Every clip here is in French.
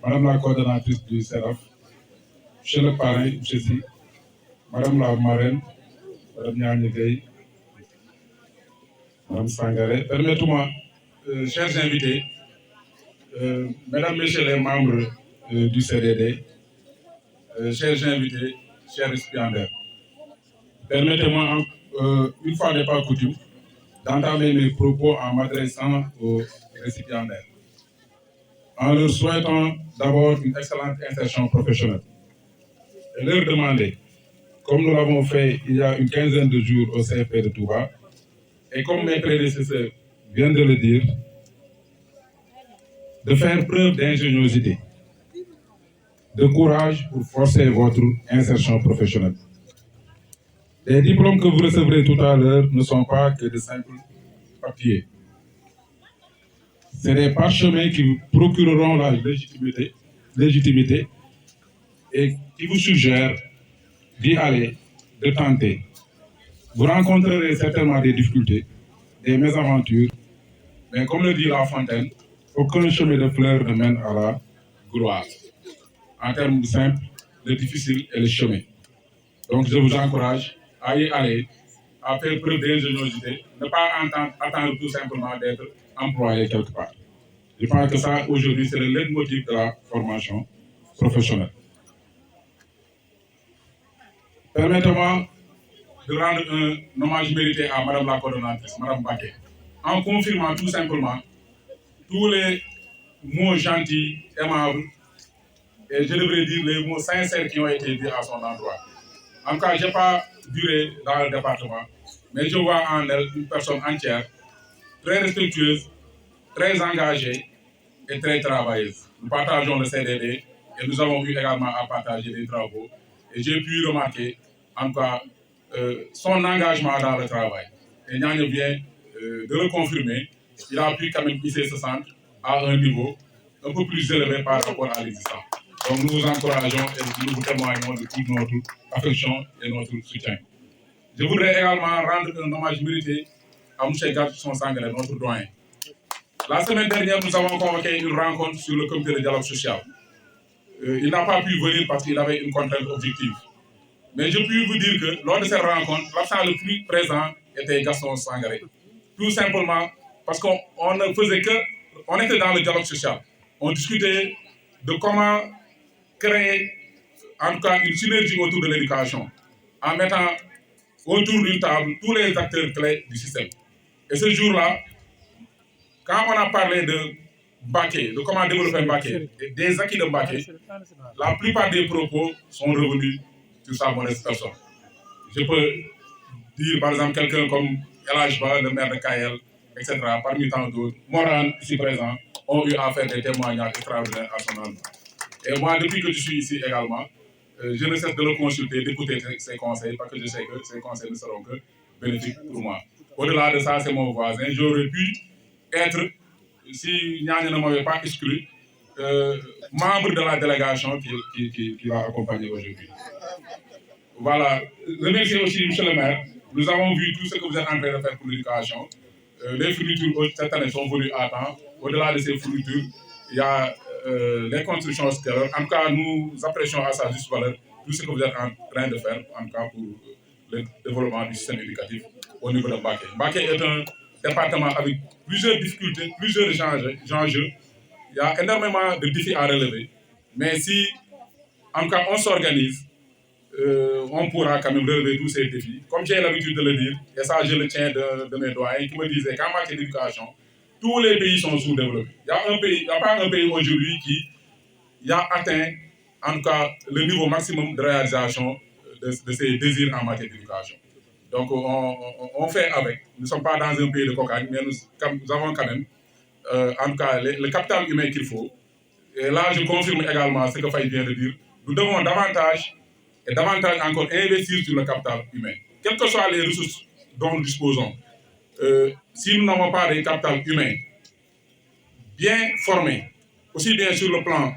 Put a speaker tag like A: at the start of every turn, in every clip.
A: Madame la coordonnatrice du CERAF, Monsieur le parrain, Monsieur Si, Madame la marraine, Madame Niani Gueye, Madame Sangaré. Permettez-moi, chers invités, Mesdames, Messieurs les membres du CDD, chers invités, chers récipiendaires, permettez-moi, une fois n'est pas coutume, d'entamer mes propos en m'adressant aux récipiendaires, en leur souhaitant d'abord une excellente insertion professionnelle et leur demander, comme nous l'avons fait il y a une quinzaine de jours au CFP de Touba, et comme mes prédécesseurs viennent de le dire, de faire preuve d'ingéniosité, de courage pour forcer votre insertion professionnelle. Les diplômes que vous recevrez tout à l'heure ne sont pas que de simples papiers. C'est des parchemins qui vous procureront la légitimité et qui vous suggèrent d'y aller, de tenter. Vous rencontrerez certainement des difficultés, des mésaventures, mais comme le dit La Fontaine, aucun chemin de fleurs ne mène à la gloire. En termes simples, le difficile est le chemin. Donc je vous encourage à y aller, à faire preuve d'ingéniosité, ne pas attendre tout simplement d'être employé quelque part. Je pense que ça, aujourd'hui, c'est le leitmotiv de la formation professionnelle. Permettez-moi de rendre un hommage mérité à Madame la coordonnatrice, Madame Baké, en confirmant tout simplement tous les mots gentils, aimables, et je devrais dire les mots sincères qui ont été dits à son endroit. En tout cas, je n'ai pas duré dans le département, mais je vois en elle une personne entière, très respectueuse, très engagée et très travailleuse. Nous partageons le CDD et nous avons eu également à partager des travaux. Et j'ai pu remarquer, en tout cas, son engagement dans le travail. Et Niagne vient de le confirmer. Il a pu quand même hisser ce centre à un niveau un peu plus élevé par rapport à l'existant. Donc nous vous encourageons et nous vous témoignons de toute notre affection et notre soutien. Je voudrais également rendre un hommage mérité à M. Gatson Sangaré, notre doyen. La semaine dernière, nous avons convoqué une rencontre sur le comité de dialogue social. Il n'a pas pu venir parce qu'il avait une contrainte objective. Mais je puis vous dire que lors de cette rencontre, l'absent le plus présent était Gaston Sangaré. Tout simplement parce qu'on ne faisait que... On était dans le dialogue social. On discutait de comment créer, en tout cas, une synergie autour de l'éducation, en mettant autour d'une table tous les acteurs clés du système. Et ce jour-là, quand on a parlé de Baké, de comment développer Baké, et des acquis de Baké, la plupart des propos sont revenus sur sa modeste personne. Je peux dire par exemple quelqu'un comme Elajba, le maire de Kayel, etc., parmi tant d'autres, Moran, ici présent, ont eu à faire des témoignages extraordinaires à son endroit. Et moi, depuis que je suis ici également, je ne cesse de le consulter, d'écouter ses conseils, parce que je sais que ses conseils ne seront que bénéfiques pour moi. Au-delà de ça, c'est mon voisin. J'aurais pu être, si Niagne ne m'avait pas exclu, membre de la délégation qui va accompagner aujourd'hui. Voilà. Remercier aussi M. le maire. Nous avons vu tout ce que vous êtes en train de faire pour l'éducation. Les fournitures cette année sont venues à temps. Au-delà de ces fournitures, il y a les constructions extérieures. En tout cas, nous apprécions à sa juste valeur tout ce que vous êtes en train de faire, en tout cas pour le développement du système éducatif au niveau de Baké. Baké est un département avec plusieurs difficultés, plusieurs enjeux. Il y a énormément de défis à relever. Mais si, en tout cas, on s'organise, on pourra quand même relever tous ces défis. Comme j'ai l'habitude de le dire, et ça je le tiens de mes doyens, qui me disaient qu'en matière d'éducation, tous les pays sont sous-développés. Il n'y a pas un pays aujourd'hui qui a atteint, en tout cas, le niveau maximum de réalisation de ses désirs en matière d'éducation. Donc, on fait avec. Nous ne sommes pas dans un pays de cocagne, mais nous avons quand même, en tout cas, le capital humain qu'il faut. Et là, je confirme également ce que Faye vient de dire. Nous devons davantage et davantage encore investir sur le capital humain. Quelles que soient les ressources dont nous disposons, si nous n'avons pas de capital humain bien formé, aussi bien sur le plan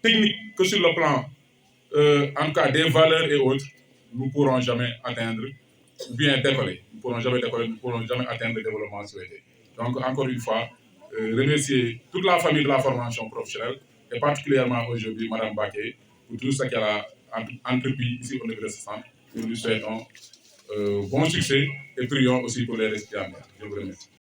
A: technique que sur le plan, en tout cas, des valeurs et autres, nous ne pourrons jamais atteindre, ou bien décoller. Nous ne pourrons jamais décoller, nous ne pourrons jamais atteindre le développement souhaité. Donc, encore une fois, remercier toute la famille de la formation professionnelle, et particulièrement aujourd'hui Mme Baké, pour tout ce qu'elle a entrepris ici au niveau de ce centre. Nous lui souhaitons bon succès et prions aussi pour les récipiendaires. Je vous remercie.